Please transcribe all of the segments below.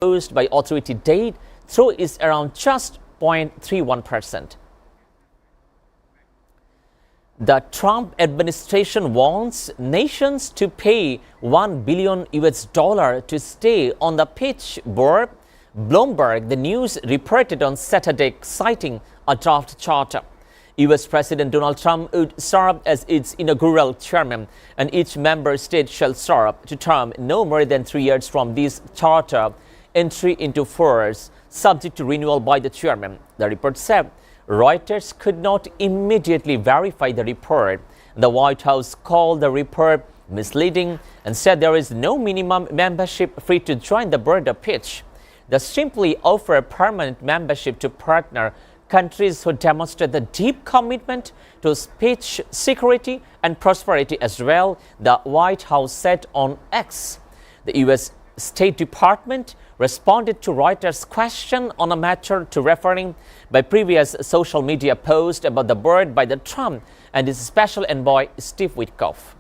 proposed by authority date, though is around just 0.31%. The Trump administration wants nations to pay $1 billion to stay on the pitch board. Bloomberg, the news reported on Saturday, citing a draft charter. U.S. President Donald Trump would serve as its inaugural chairman, and each member state shall serve to term no more than 3 years from this charter entry into force, subject to renewal by the chairman. The report said Reuters could not immediately verify the report. The White House called the report misleading and said there is no minimum membership fee to join the board of pitch. They simply offer permanent membership to partner countries who demonstrate the deep commitment to pitch security and prosperity as well, the White House said on X. The U.S. State Department responded to Reuters' question on a matter to referring by previous social media post about the board by the Trump and his special envoy Steve Witkoff.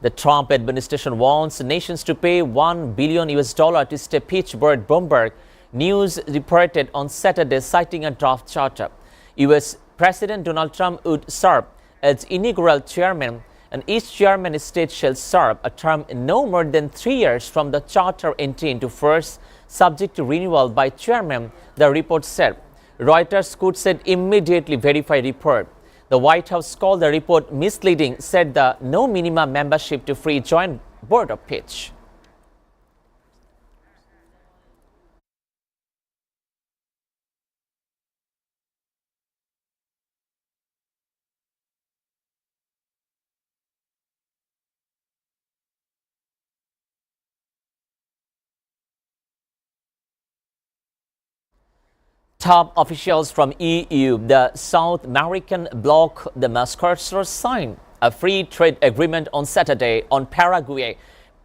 The Trump administration wants nations to pay $1 billion to stay pitch board. Bloomberg News reported on Saturday, citing a draft charter. U.S. President Donald Trump would serve as inaugural chairman, and each chairman state shall serve a term no more than 3 years from the charter entry into force, subject to renewal by chairman, the report said. Reuters could said immediately verify report. The White House called the report misleading, said the no minimum membership to free joint board of pitch. Top officials from EU, the South American bloc, the Mercosur, signed a free trade agreement on Saturday on Paraguay,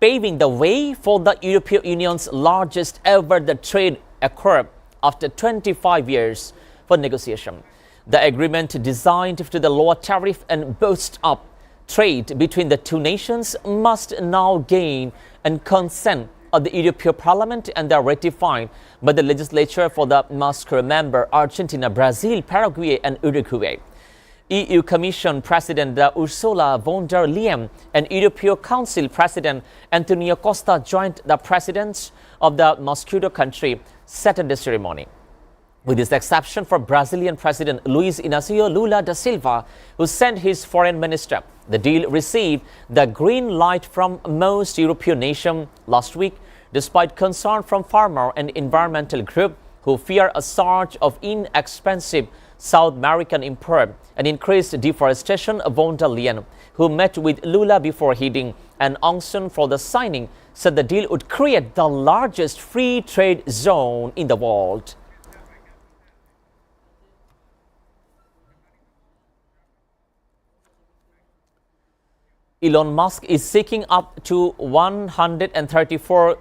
paving the way for the European Union's largest ever trade accord after 25 years for negotiation. The agreement, designed to the lower tariff and boost up trade between the two nations, must now gain and consent of the European Parliament and are ratified by the legislature for the Mercosur member Argentina, Brazil, Paraguay and Uruguay. EU Commission President Ursula von der Leyen and European Council President Antonio Costa joined the presidents of the Mercosur country Saturday ceremony, with this exception for Brazilian President Luiz Inácio Lula da Silva, who sent his foreign minister. The deal received the green light from most European nations last week, despite concern from farmer and environmental groups who fear a surge of inexpensive South American import and increased deforestation. Von der Leyen, who met with Lula before heading an auction for the signing, said the deal would create the largest free trade zone in the world. Elon Musk is seeking up to $134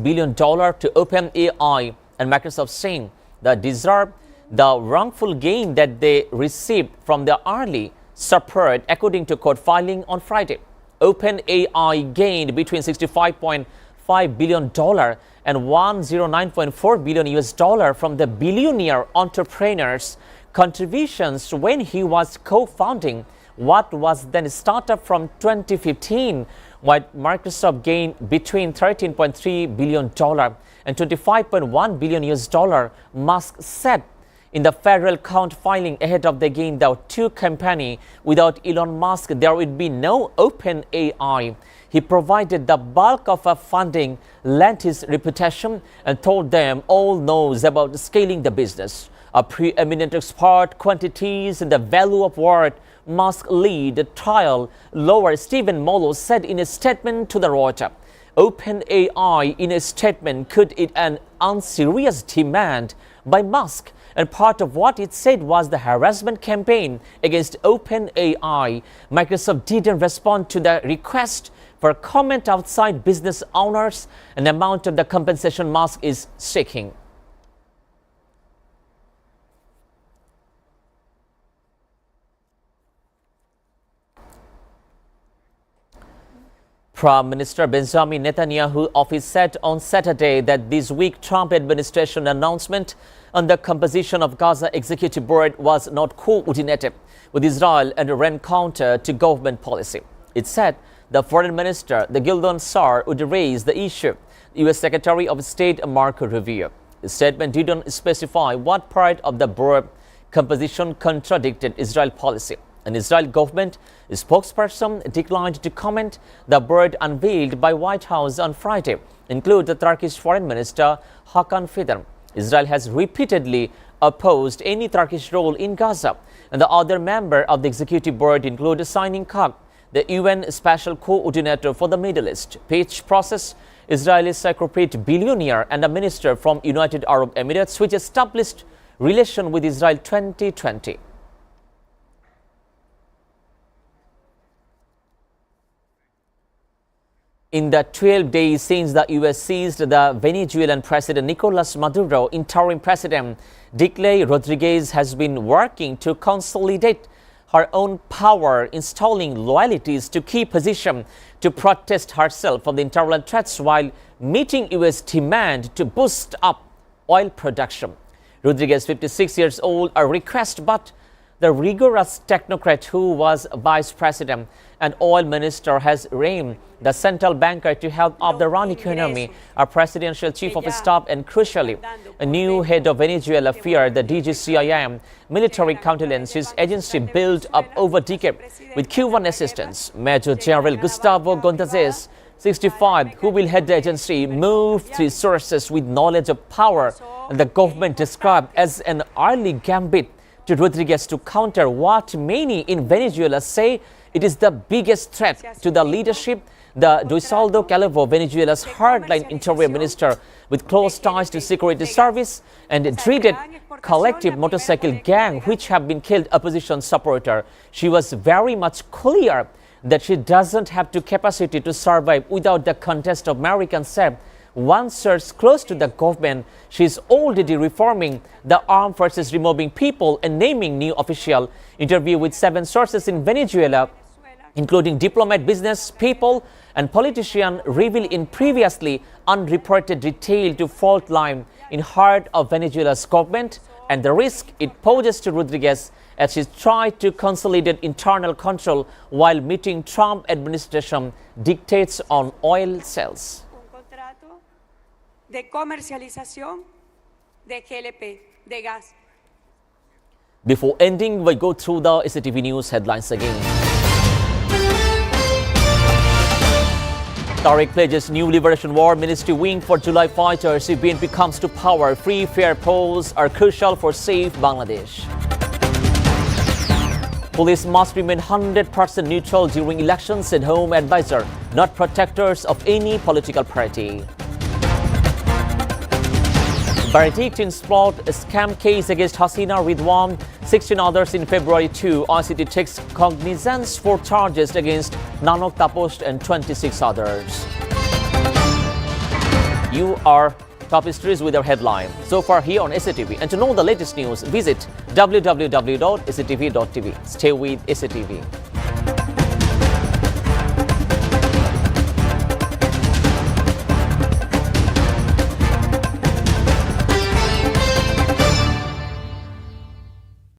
billion to OpenAI, and Microsoft saying that deserve the wrongful gain that they received from the early support, according to court filing on Friday. OpenAI gained between $65.5 billion and $109.4 billion from the billionaire entrepreneur's contributions when he was co-founding what was then a startup from 2015, while Microsoft gained between $13.3 billion and $25.1 billion, Musk said in the federal count filing ahead of the gain. The two companies, without Elon Musk, there would be no OpenAI. He provided the bulk of funding, lent his reputation, and told them all knows about scaling the business. A preeminent expert, quantities, and the value of what Musk lead trial lawyer Stephen Mollo said in a statement to the Reuters. OpenAI, in a statement, could it an unserious demand by Musk, and part of what it said was the harassment campaign against OpenAI. Microsoft didn't respond to the request for comment outside business owners and the amount of the compensation Musk is seeking. Prime Minister Benjamin Netanyahu's office said on Saturday that this week Trump administration announcement on the composition of Gaza Executive Board was not coordinated with Israel and ran counter to government policy. It said the foreign minister, the Gildon Sar, would raise the issue. U.S. Secretary of State Marco Rubio. The statement didn't specify what part of the board composition contradicted Israel policy. An Israel government spokesperson declined to comment. The board unveiled by White House on Friday include the Turkish Foreign Minister Hakan Fidan. Israel has repeatedly opposed any Turkish role in Gaza, and the other member of the executive board include Signing Kak, the UN Special Coordinator for the Middle East. Peace process, Israeli corporate billionaire and a minister from United Arab Emirates, which established relation with Israel 2020. In the 12 days since the U.S. seized the Venezuelan President Nicolas Maduro, interim President Delcy Rodriguez has been working to consolidate her own power, installing loyalties to key positions to protest herself from the internal threats while meeting U.S. demand to boost up oil production. Rodriguez, 56 years old, a request, but the rigorous technocrat who was vice president and oil minister has reigned the central banker to help up the run economy, a presidential chief of staff, and crucially, a new head of Venezuela feared the DGCIM military intelligence agency built up over decade with Cuban assistance. Major General Gustavo Gonzalez, 65, who will head the agency, moved through sources with knowledge of power, and the government described as an early gambit to Rodriguez to counter what many in Venezuela say it is the biggest threat to the leadership. The Duisaldo Calvo, Venezuela's hardline interior minister with close ties to security service and dreaded collective motorcycle gang which have been killed opposition supporter. She was very much clear that she doesn't have the capacity to survive without the contest of American said. One source close to the government, she is already reforming the armed forces, removing people and naming new official. Interview with 7 sources in Venezuela, including diplomat, business people, and politicians, revealed in previously unreported detail to fault line in heart of Venezuela's government and the risk it poses to Rodriguez as she tried to consolidate internal control while meeting Trump administration dictates on oil sales. De comercialización de GLP, de gas. Before ending, we go through the SATV News headlines again. Tariq pledges new Liberation War Ministry wing for July fighters if BNP comes to power. Free, fair polls are crucial for safe Bangladesh. Police must remain 100% neutral during elections, said Home Advisor, not protectors of any political party. Verdict in plot scam case against Hasina Ridwan, 16 others in February 2. ICT takes cognizance for charges against Nanok Tapost and 26 others. You are top stories with our headline. So far here on SATV. And to know the latest news, visit www.satv.tv. Stay with SATV.